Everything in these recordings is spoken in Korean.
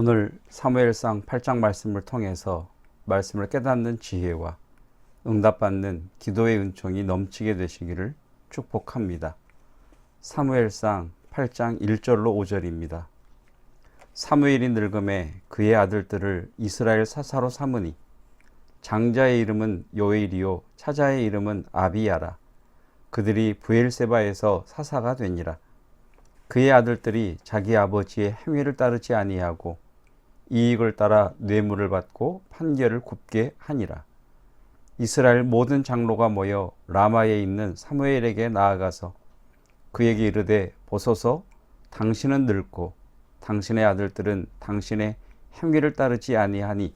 오늘 사무엘상 8장 말씀을 통해서 말씀을 깨닫는 지혜와 응답받는 기도의 은총이 넘치게 되시기를 축복합니다. 사무엘상 8장 1절로 5절입니다. 사무엘이 늙음에 그의 아들들을 이스라엘 사사로 삼으니 장자의 이름은 요엘이요 차자의 이름은 아비야라. 그들이 브엘세바에서 사사가 되니라. 그의 아들들이 자기 아버지의 행위를 따르지 아니하고 이익을 따라 뇌물을 받고 판결을 굽게 하니라. 이스라엘 모든 장로가 모여 라마에 있는 사무엘에게 나아가서 그에게 이르되 보소서 당신은 늙고 당신의 아들들은 당신의 행위를 따르지 아니하니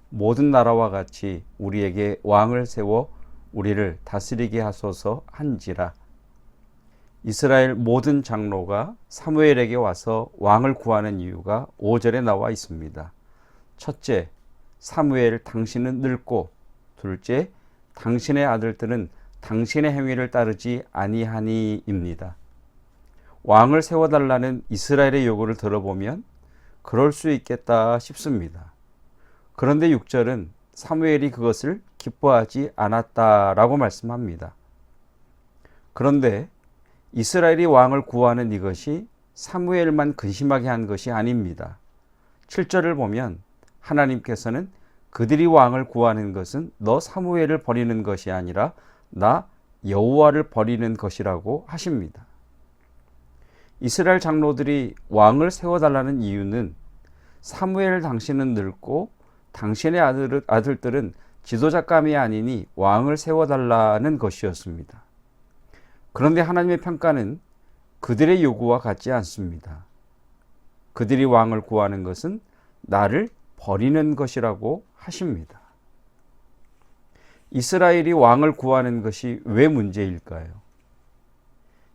모든 나라와 같이 우리에게 왕을 세워 우리를 다스리게 하소서 한지라. 이스라엘 모든 장로가 사무엘에게 와서 왕을 구하는 이유가 5절에 나와 있습니다. 첫째, 사무엘 당신은 늙고, 둘째, 당신의 아들들은 당신의 행위를 따르지 아니하니입니다. 왕을 세워달라는 이스라엘의 요구를 들어보면 그럴 수 있겠다 싶습니다. 그런데 6절은 사무엘이 그것을 기뻐하지 않았다라고 말씀합니다. 그런데 이스라엘이 왕을 구하는 이것이 사무엘만 근심하게 한 것이 아닙니다. 7절을 보면 하나님께서는 그들이 왕을 구하는 것은 너 사무엘을 버리는 것이 아니라 나 여호와를 버리는 것이라고 하십니다. 이스라엘 장로들이 왕을 세워달라는 이유는 사무엘 당신은 늙고 당신의 아들들은 지도자감이 아니니 왕을 세워달라는 것이었습니다. 그런데 하나님의 평가는 그들의 요구와 같지 않습니다. 그들이 왕을 구하는 것은 나를 버리는 것이라고 하십니다. 이스라엘이 왕을 구하는 것이 왜 문제일까요?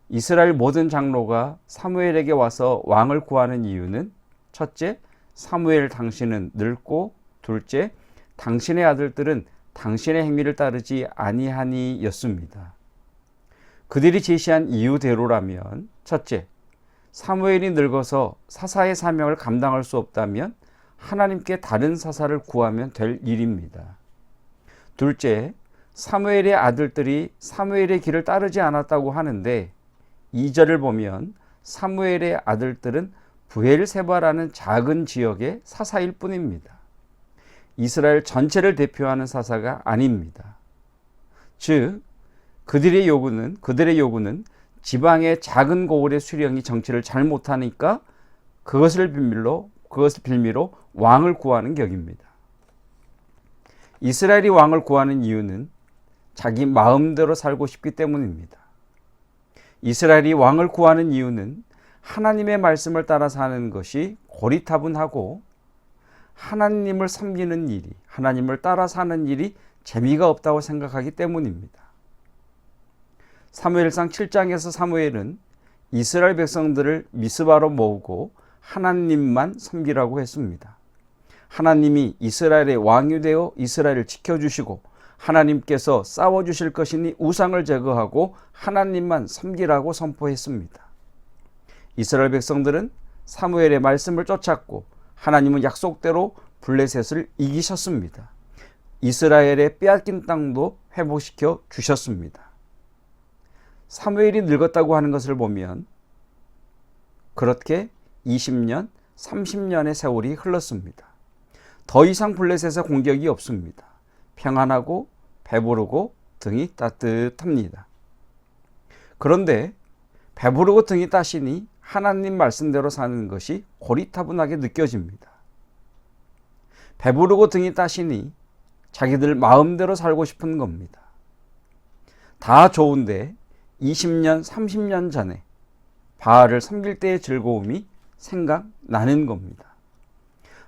이스라엘 모든 장로가 사무엘에게 와서 왕을 구하는 이유는 첫째, 사무엘 당신은 늙고, 둘째, 당신의 아들들은 당신의 행위를 따르지 아니하니였습니다. 그들이 제시한 이유대로라면 첫째, 사무엘이 늙어서 사사의 사명을 감당할 수 없다면 하나님께 다른 사사를 구하면 될 일입니다. 둘째, 사무엘의 아들들이 사무엘의 길을 따르지 않았다고 하는데 2절을 보면 사무엘의 아들들은 브엘세바라는 작은 지역의 사사일 뿐입니다. 이스라엘 전체를 대표하는 사사가 아닙니다. 즉 그들의 요구는 지방의 작은 고을의 수령이 정치를 잘 못하니까 그것을 빌미로 왕을 구하는 격입니다. 이스라엘이 왕을 구하는 이유는 자기 마음대로 살고 싶기 때문입니다. 이스라엘이 왕을 구하는 이유는 하나님의 말씀을 따라 사는 것이 고리타분하고 하나님을 섬기는 일이, 하나님을 따라 사는 일이 재미가 없다고 생각하기 때문입니다. 사무엘상 7장에서 사무엘은 이스라엘 백성들을 미스바로 모으고 하나님만 섬기라고 했습니다. 하나님이 이스라엘의 왕이 되어 이스라엘을 지켜주시고 하나님께서 싸워주실 것이니 우상을 제거하고 하나님만 섬기라고 선포했습니다. 이스라엘 백성들은 사무엘의 말씀을 쫓았고 하나님은 약속대로 블레셋을 이기셨습니다. 이스라엘의 빼앗긴 땅도 회복시켜 주셨습니다. 사무엘이 늙었다고 하는 것을 보면 그렇게 20년, 30년의 세월이 흘렀습니다. 더 이상 블레셋의 공격이 없습니다. 평안하고 배부르고 등이 따뜻합니다. 그런데 배부르고 등이 따시니 하나님 말씀대로 사는 것이 고리타분하게 느껴집니다. 배부르고 등이 따시니 자기들 마음대로 살고 싶은 겁니다. 다 좋은데 20년, 30년 전에 바알을 섬길 때의 즐거움이 생각나는 겁니다.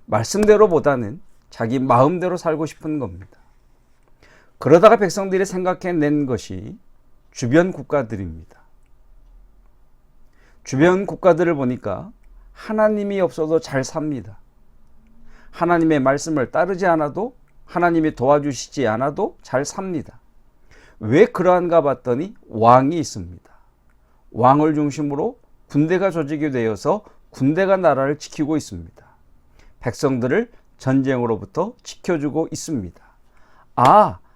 말씀대로보다는 자기 마음대로 살고 싶은 겁니다. 그러다가 백성들이 생각해낸 것이 주변 국가들입니다. 주변 국가들을 보니까 하나님이 없어도 잘 삽니다. 하나님의 말씀을 따르지 않아도, 하나님이 도와주시지 않아도 잘 삽니다. 왜 그러한가 봤더니 왕이 있습니다. 왕을 중심으로 군대가 조직이 되어서 군대가 나라를 지키고 있습니다. 백성들을 전쟁으로부터 지켜주고 있습니다.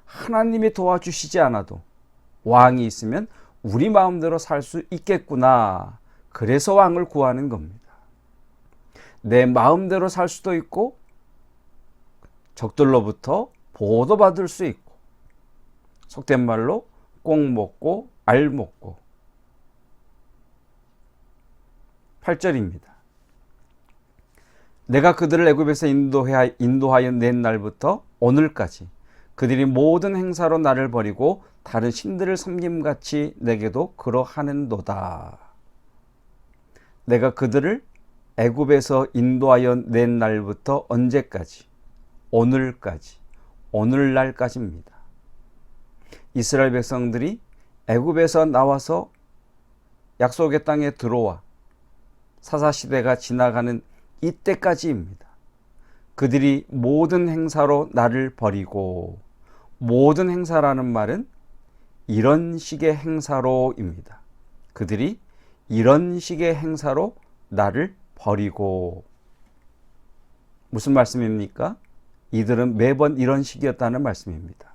하나님이 도와주시지 않아도 왕이 있으면 우리 마음대로 살 수 있겠구나. 그래서 왕을 구하는 겁니다. 내 마음대로 살 수도 있고 적들로부터 보호도 받을 수 있고, 속된 말로 꼭 먹고 알 먹고. 8절입니다. 내가 그들을 애굽에서 인도하여 낸 날부터 오늘까지 그들이 모든 행사로 나를 버리고 다른 신들을 섬김같이 내게도 그러하는도다. 내가 그들을 애굽에서 인도하여 낸 날부터 언제까지? 오늘까지, 오늘날까지입니다. 이스라엘 백성들이 애굽에서 나와서 약속의 땅에 들어와 사사시대가 지나가는 이때까지입니다. 그들이 모든 행사로 나를 버리고, 모든 행사라는 말은 이런 식의 행사로입니다. 그들이 이런 식의 행사로 나를 버리고. 무슨 말씀입니까? 이들은 매번 이런 식이었다는 말씀입니다.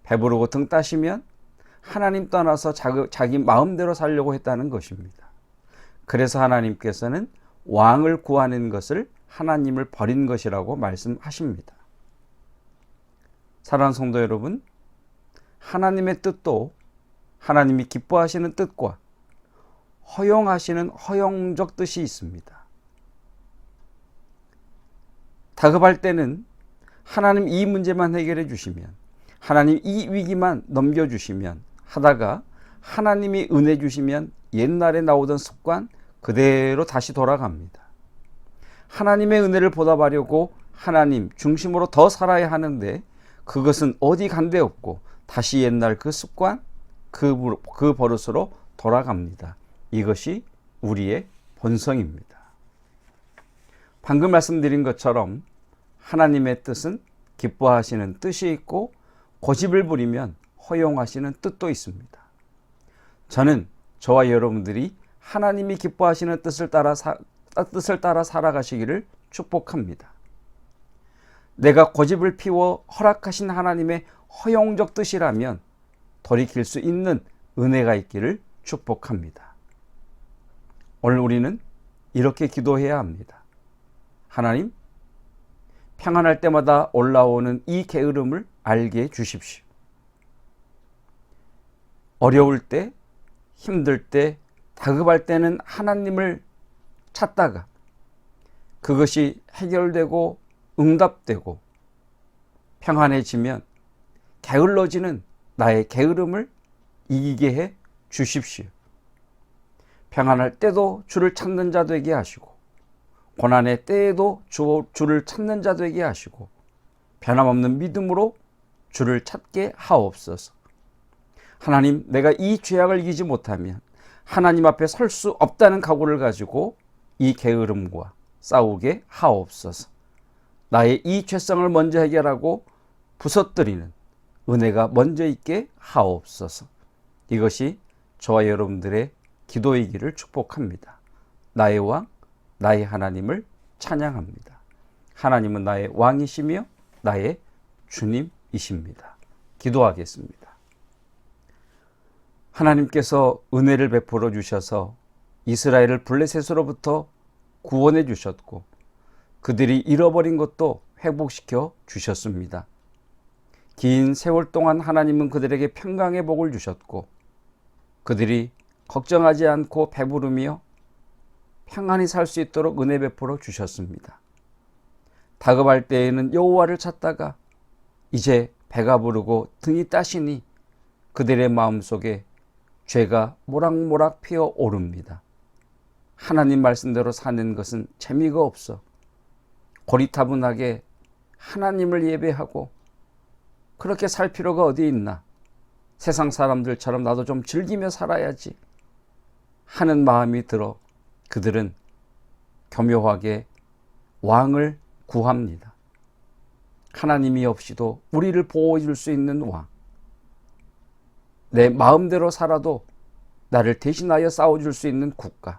배부르고 등 따시면 하나님 떠나서 자기 마음대로 살려고 했다는 것입니다. 그래서 하나님께서는 왕을 구하는 것을 하나님을 버린 것이라고 말씀하십니다. 사랑하는 성도 여러분, 하나님의 뜻도 하나님이 기뻐하시는 뜻과 허용하시는 허용적 뜻이 있습니다. 다급할 때는 하나님 이 문제만 해결해 주시면, 하나님 이 위기만 넘겨주시면 하다가 하나님이 은혜 주시면 옛날에 나오던 습관 그대로 다시 돌아갑니다. 하나님의 은혜를 보답하려고 하나님 중심으로 더 살아야 하는데 그것은 어디 간데 없고 다시 옛날 그 습관, 그 버릇으로 돌아갑니다. 이것이 우리의 본성입니다. 방금 말씀드린 것처럼 하나님의 뜻은 기뻐하시는 뜻이 있고 고집을 부리면 허용하시는 뜻도 있습니다. 저는 저와 여러분들이 하나님이 기뻐하시는 뜻을 따라 살아가시기를 축복합니다. 내가 고집을 피워 허락하신 하나님의 허용적 뜻이라면 돌이킬 수 있는 은혜가 있기를 축복합니다. 오늘 우리는 이렇게 기도해야 합니다. 하나님, 평안할 때마다 올라오는 이 게으름을 알게 해주십시오. 어려울 때, 힘들 때, 다급할 때는 하나님을 찾다가 그것이 해결되고 응답되고 평안해지면 게을러지는 나의 게으름을 이기게 해 주십시오. 평안할 때도 주를 찾는 자 되게 하시고 고난의 때에도 주를 찾는 자 되게 하시고 변함없는 믿음으로 주를 찾게 하옵소서. 하나님, 내가 이 죄악을 이기지 못하면 하나님 앞에 설 수 없다는 각오를 가지고 이 게으름과 싸우게 하옵소서. 나의 이 죄성을 먼저 해결하고 부서뜨리는 은혜가 먼저 있게 하옵소서. 이것이 저와 여러분들의 기도이기를 축복합니다. 나의 왕, 나의 하나님을 찬양합니다. 하나님은 나의 왕이시며 나의 주님이십니다. 기도하겠습니다. 하나님께서 은혜를 베풀어 주셔서 이스라엘을 블레셋으로부터 구원해 주셨고 그들이 잃어버린 것도 회복시켜 주셨습니다. 긴 세월 동안 하나님은 그들에게 평강의 복을 주셨고 그들이 걱정하지 않고 배부르며 평안히 살 수 있도록 은혜 베풀어 주셨습니다. 다급할 때에는 여호와를 찾다가 이제 배가 부르고 등이 따시니 그들의 마음속에 죄가 모락모락 피어오릅니다. 하나님 말씀대로 사는 것은 재미가 없어 고리타분하게 하나님을 예배하고 그렇게 살 필요가 어디 있나, 세상 사람들처럼 나도 좀 즐기며 살아야지 하는 마음이 들어 그들은 교묘하게 왕을 구합니다. 하나님이 없이도 우리를 보호해 줄 수 있는 왕, 내 마음대로 살아도 나를 대신하여 싸워줄 수 있는 국가,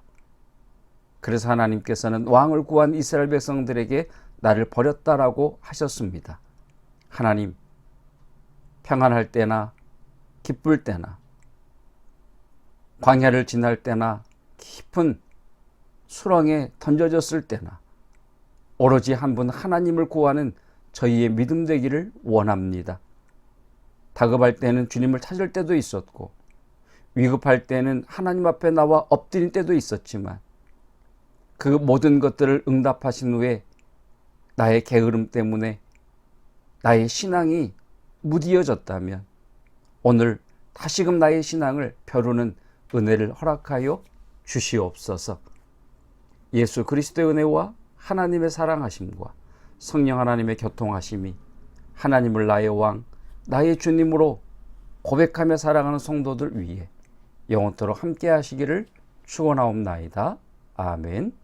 그래서 하나님께서는 왕을 구한 이스라엘 백성들에게 나를 버렸다라고 하셨습니다. 하나님, 평안할 때나 기쁠 때나 광야를 지날 때나 깊은 수렁에 던져졌을 때나 오로지 한 분 하나님을 구하는 저희의 믿음 되기를 원합니다. 다급할 때는 주님을 찾을 때도 있었고 위급할 때는 하나님 앞에 나와 엎드린 때도 있었지만 그 모든 것들을 응답하신 후에 나의 게으름 때문에 나의 신앙이 무디어졌다면 오늘 다시금 나의 신앙을 벼르는 은혜를 허락하여 주시옵소서. 예수 그리스도의 은혜와 하나님의 사랑하심과 성령 하나님의 교통하심이 하나님을 나의 왕, 나의 주님으로 고백하며 살아가는 성도들 위해 영원토록 함께 하시기를 축원하옵나이다. 아멘.